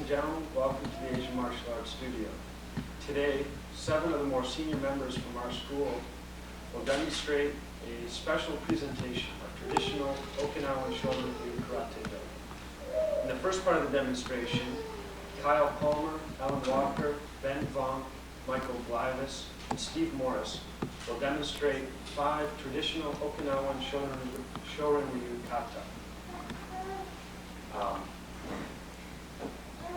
and gentlemen, welcome to the Asian Martial Arts Studio. Today, 7 of the more senior members from our school will demonstrate a special presentation of traditional Okinawan Shorin-ryu Karate Do. In the first part of the demonstration, Kyle Palmer, Ellen Walker, Ben Vong, Michael Blivis, and Steve Morris will demonstrate 5 traditional Okinawan Shorin-ryu kata.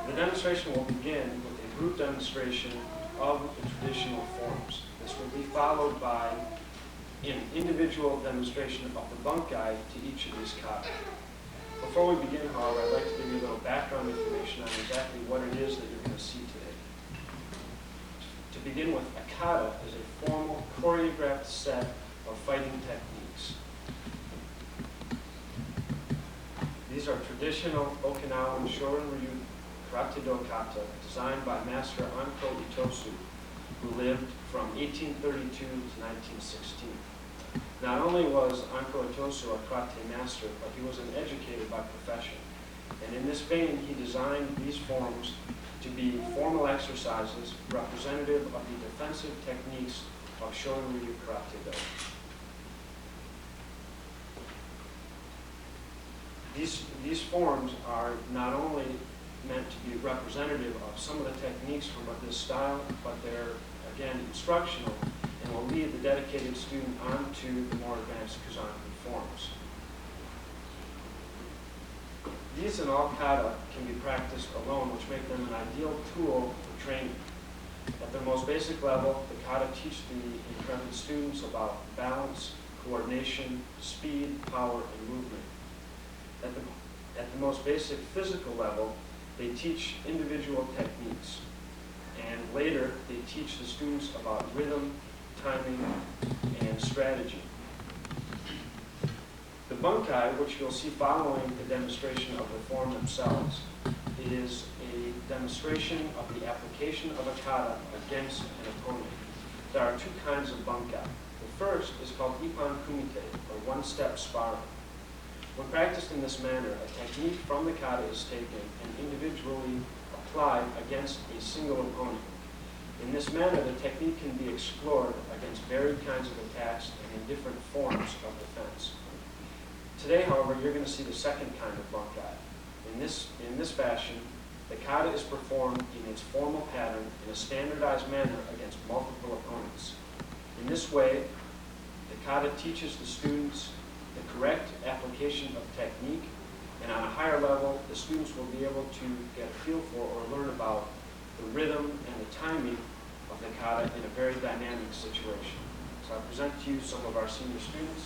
The demonstration will begin with a group demonstration of the traditional forms. This will be followed by an individual demonstration of the bunkai to each of these kata. Before we begin, however, I'd like to give you a little background information on exactly what it is that you're going to see today. To begin with, a kata is a formal, choreographed set of fighting techniques. These are traditional Okinawan Shorin-ryu Karate Do kata designed by Master Anko Itosu, who lived from 1832 to 1916. Not only was Anko Itosu a karate master, but he was an educator by profession. And in this vein, he designed these forms to be formal exercises representative of the defensive techniques of Shorin-ryu Karate Do. These forms are not only meant to be representative of some of the techniques from this style, but they're, again, instructional and will lead the dedicated student onto the more advanced Kuzanku forms. These and all kata can be practiced alone, which make them an ideal tool for training. At their most basic level, the kata teach the intrepid students about balance, coordination, speed, power, and movement. At the most basic physical level, they teach individual techniques. And later, they teach the students about rhythm, timing, and strategy. The bunkai, which you'll see following the demonstration of the form themselves, is a demonstration of the application of a kata against an opponent. There are 2 kinds of bunkai. The first is called Ippan Kumite, or one-step sparring. When practiced in this manner, a technique from the kata is taken and individually applied against a single opponent. In this manner, the technique can be explored against varied kinds of attacks and in different forms of defense. Today, however, you're going to see the second kind of bunkai. In this fashion, the kata is performed in its formal pattern in a standardized manner against multiple opponents. In this way, the kata teaches the students the correct application of technique, and on a higher level, the students will be able to get a feel for or learn about the rhythm and the timing of the kata in a very dynamic situation. So I present to you some of our senior students.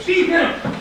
teeth in him.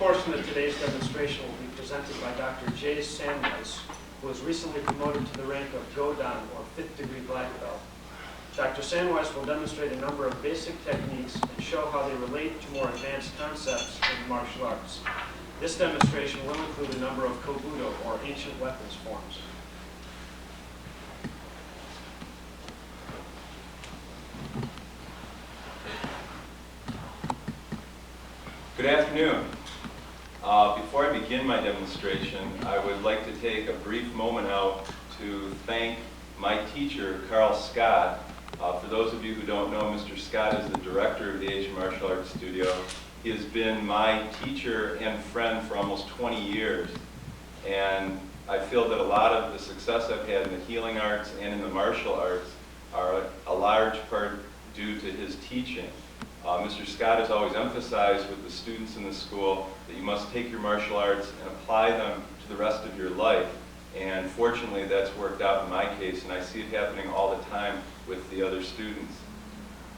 portion of today's demonstration will be presented by Dr. Jay Sandweiss, who was recently promoted to the rank of Godan, or 5th degree black belt. Dr. Sandweiss will demonstrate a number of basic techniques and show how they relate to more advanced concepts in martial arts. This demonstration will include a number of kobudo, or ancient weapons forms. Good afternoon. Before I begin my demonstration, I would like to take a brief moment out to thank my teacher, Carl Scott. For those of you who don't know, Mr. Scott is the director of the Asian Martial Arts Studio. He has been my teacher and friend for almost 20 years. And I feel that a lot of the success I've had in the healing arts and in the martial arts are a large part due to his teaching. Mr. Scott has always emphasized with the students in the school that you must take your martial arts and apply them to the rest of your life. And fortunately, that's worked out in my case, and I see it happening all the time with the other students.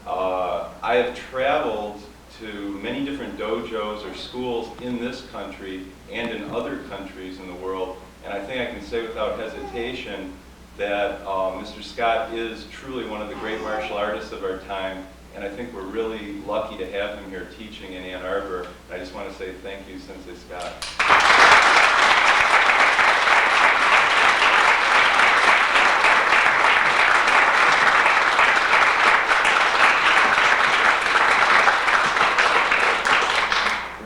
I have traveled to many different dojos or schools in this country and in other countries in the world, and I think I can say without hesitation that Mr. Scott is truly one of the great martial artists of our time, and I think we're really lucky to have him here teaching in Ann Arbor. I just want to say thank you, Sensei Scott.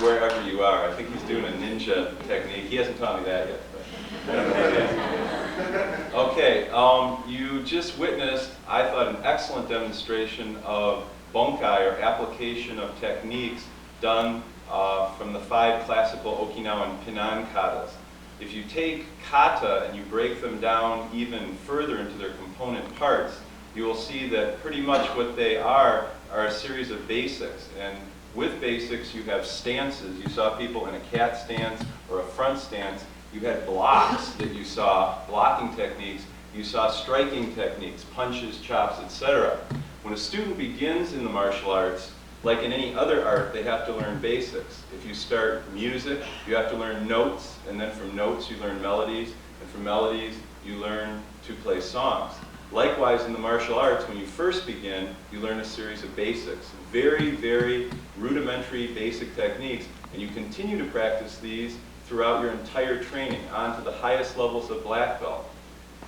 Wherever you are, I think he's doing a ninja technique. He hasn't taught me that yet. But I don't know what it is. Okay, you just witnessed, I thought, an excellent demonstration of bunkai, or application of techniques done from the 5 classical Okinawan Pinan katas. If you take kata and you break them down even further into their component parts, you will see that pretty much what they are a series of basics. And with basics, you have stances. You saw people in a cat stance or a front stance. You had blocks that you saw, blocking techniques. You saw striking techniques, punches, chops, etc. When a student begins in the martial arts, like in any other art, they have to learn basics. If you start music, you have to learn notes, and then from notes you learn melodies, and from melodies you learn to play songs. Likewise, in the martial arts, when you first begin, you learn a series of basics, very, very rudimentary basic techniques, and you continue to practice these throughout your entire training, on to the highest levels of black belt.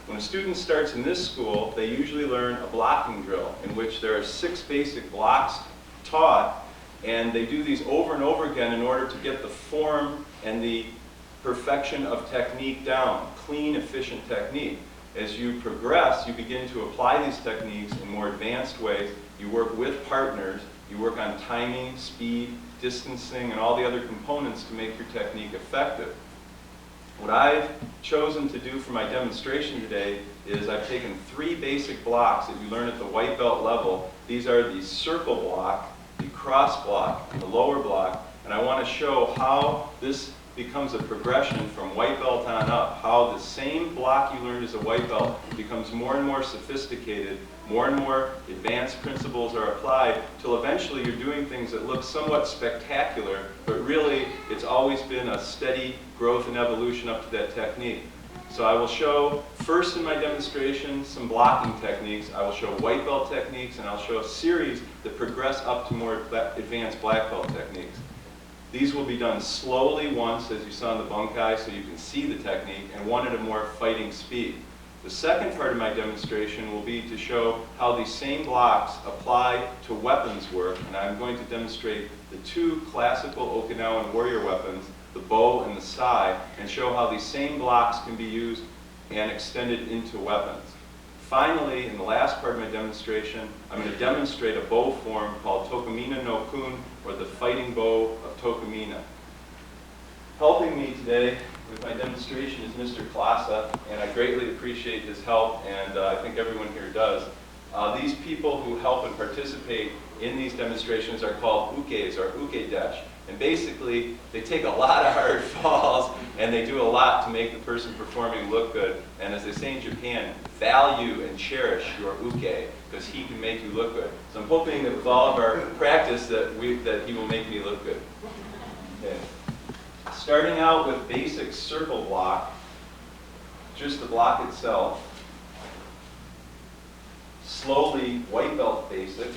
When a student starts in this school, they usually learn a blocking drill in which there are 6 basic blocks taught, and they do these over and over again in order to get the form and the perfection of technique down, clean, efficient technique. As you progress, you begin to apply these techniques in more advanced ways. You work with partners, you work on timing, speed, distancing, and all the other components to make your technique effective. What I've chosen to do for my demonstration today is I've taken 3 basic blocks that you learn at the white belt level. These are the circle block, the cross block, and the lower block, and I want to show how this becomes a progression from white belt on up, how the same block you learned as a white belt becomes more and more sophisticated, more and more advanced principles are applied, till eventually you're doing things that look somewhat spectacular, but really it's always been a steady growth and evolution up to that technique. So I will show, first in my demonstration, some blocking techniques. I will show white belt techniques, and I'll show a series that progress up to more advanced black belt techniques. These will be done slowly once, as you saw in the bunkai, so you can see the technique, and one at a more fighting speed. The second part of my demonstration will be to show how these same blocks apply to weapons work, and I'm going to demonstrate the 2 classical Okinawan warrior weapons, the bow and the sai, and show how these same blocks can be used and extended into weapons. Finally, in the last part of my demonstration, I'm going to demonstrate a bow form called Tokumina no Kun, or the fighting bow of Tokumina. Helping me today with my demonstration is Mr. Klasa, and I greatly appreciate his help, and I think everyone here does. These people who help and participate in these demonstrations are called ukes, or uke-desh. And basically, they take a lot of hard falls, and they do a lot to make the person performing look good. And as they say in Japan, value and cherish your uke, because he can make you look good. So I'm hoping that with all of our practice that he will make me look good. Okay. Starting out with basic circle block, just the block itself. Slowly, white belt basic.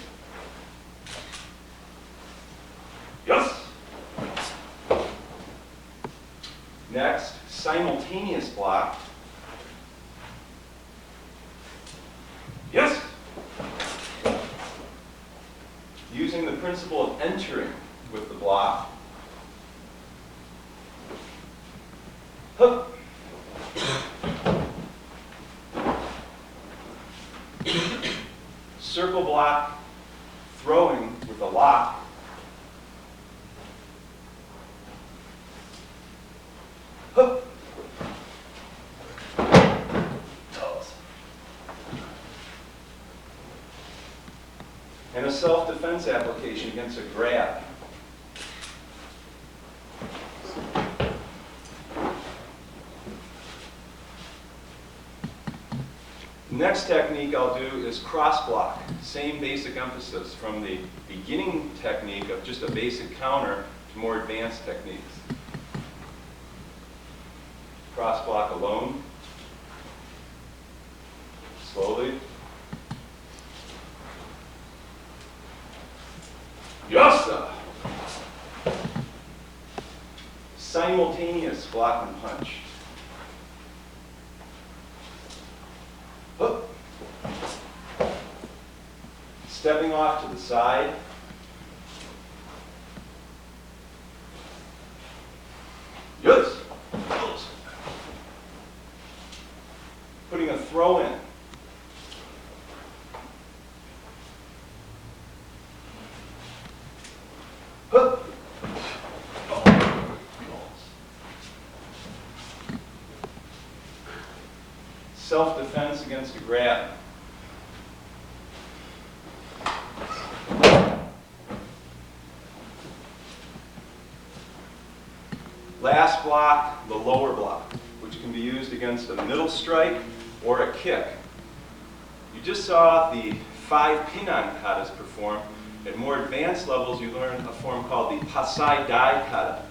Yes! Next, simultaneous block. Yes! Using the principle of entering with the block. Hup. Circle block, throwing with a lock. Hup. And a self-defense application against a grab. Next technique I'll do is cross block. Same basic emphasis from the beginning technique of just a basic counter to more advanced techniques. Cross block alone. Slowly. Yassa! Simultaneous block and punch. Hup. Stepping off to the side. Yes. Putting a throw in. Hup. Self-defense against a grab. Last block, the lower block, which can be used against a middle strike or a kick. You just saw the 5 pin-on katas perform. At more advanced levels, you learn a form called the pasai dai kata.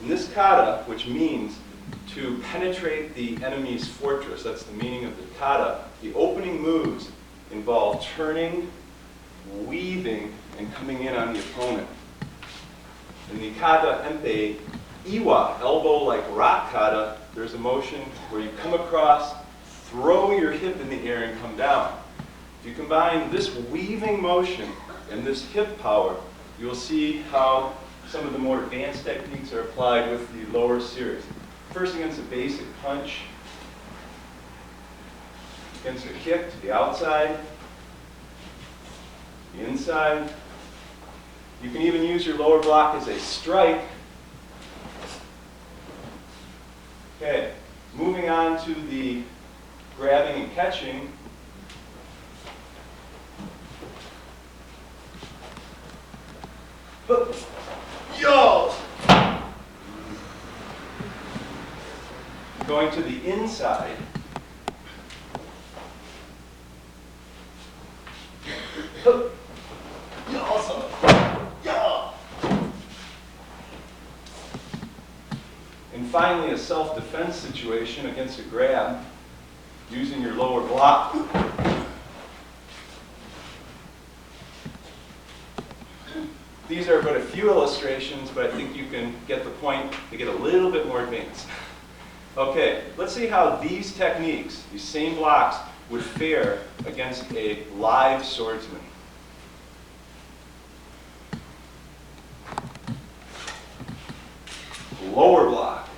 And this kata, which means to penetrate the enemy's fortress, that's the meaning of the kata, the opening moves involve turning, weaving, and coming in on the opponent. In the kata empe iwa, elbow like rock kata, there's a motion where you come across, throw your hip in the air, and come down. If you combine this weaving motion and this hip power, you'll see how some of the more advanced techniques are applied with the lower series. First against a basic punch, against a kick to the outside, the inside. You can even use your lower block as a strike. Okay, moving on to the grabbing and catching. Yo! Going to the inside. Awesome. Yeah. And finally, a self-defense situation against a grab using your lower block. These are but a few illustrations, but I think you can get the point to get a little bit more advanced. Okay, let's see how these techniques, these same blocks, would fare against a live swordsman. Lower block.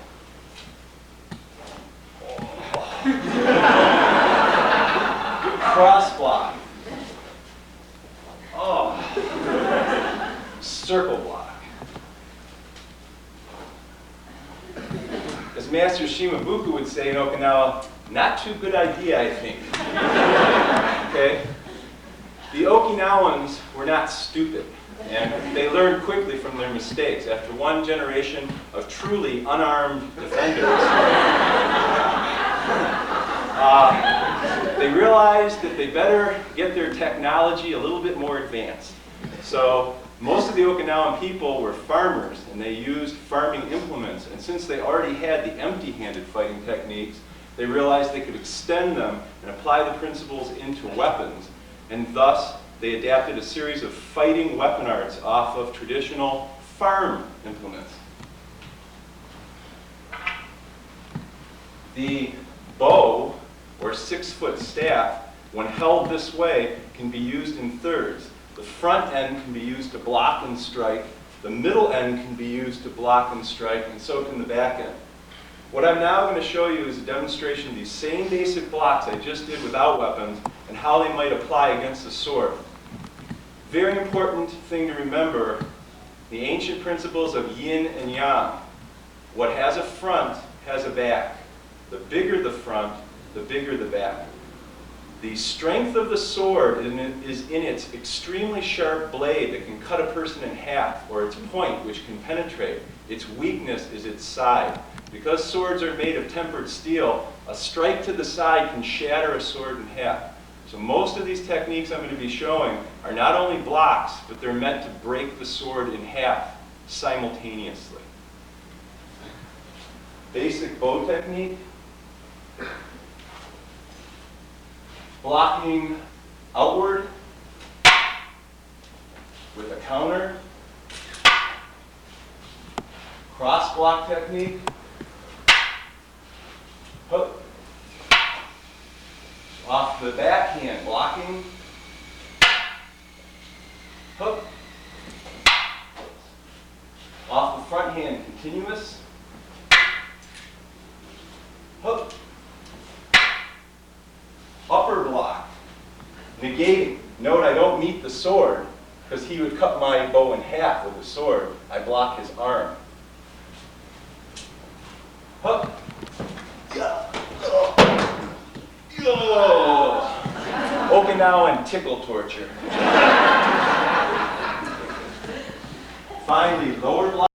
Cross block. Oh. Circle block. As Master Shimabuku would say in Okinawa, not too good idea, I think. Okay? The Okinawans were not stupid, and they learned quickly from their mistakes. After one generation of truly unarmed defenders, they realized that they better get their technology a little bit more advanced. So Most of the Okinawan people were farmers, and they used farming implements. And since they already had the empty-handed fighting techniques, they realized they could extend them and apply the principles into weapons. And thus, they adapted a series of fighting weapon arts off of traditional farm implements. The bow, or 6-foot staff, when held this way, can be used in thirds. The front end can be used to block and strike, the middle end can be used to block and strike, and so can the back end. What I'm now going to show you is a demonstration of these same basic blocks I just did without weapons and how they might apply against the sword. Very important thing to remember, the ancient principles of yin and yang. What has a front has a back. The bigger the front, the bigger the back. The strength of the sword is in its extremely sharp blade that can cut a person in half, or its point, which can penetrate. Its weakness is its side. Because swords are made of tempered steel, a strike to the side can shatter a sword in half. So most of these techniques I'm going to be showing are not only blocks, but they're meant to break the sword in half simultaneously. Basic bow technique. Blocking outward with a counter. Cross block technique. Hook. Off the backhand, blocking. Hook. Off the front hand, continuous. Hook. Upper block, negating. Note I don't meet the sword because he would cut my bow in half with the sword. I block his arm. Hook. Okinawan tickle torture. Finally, lower block.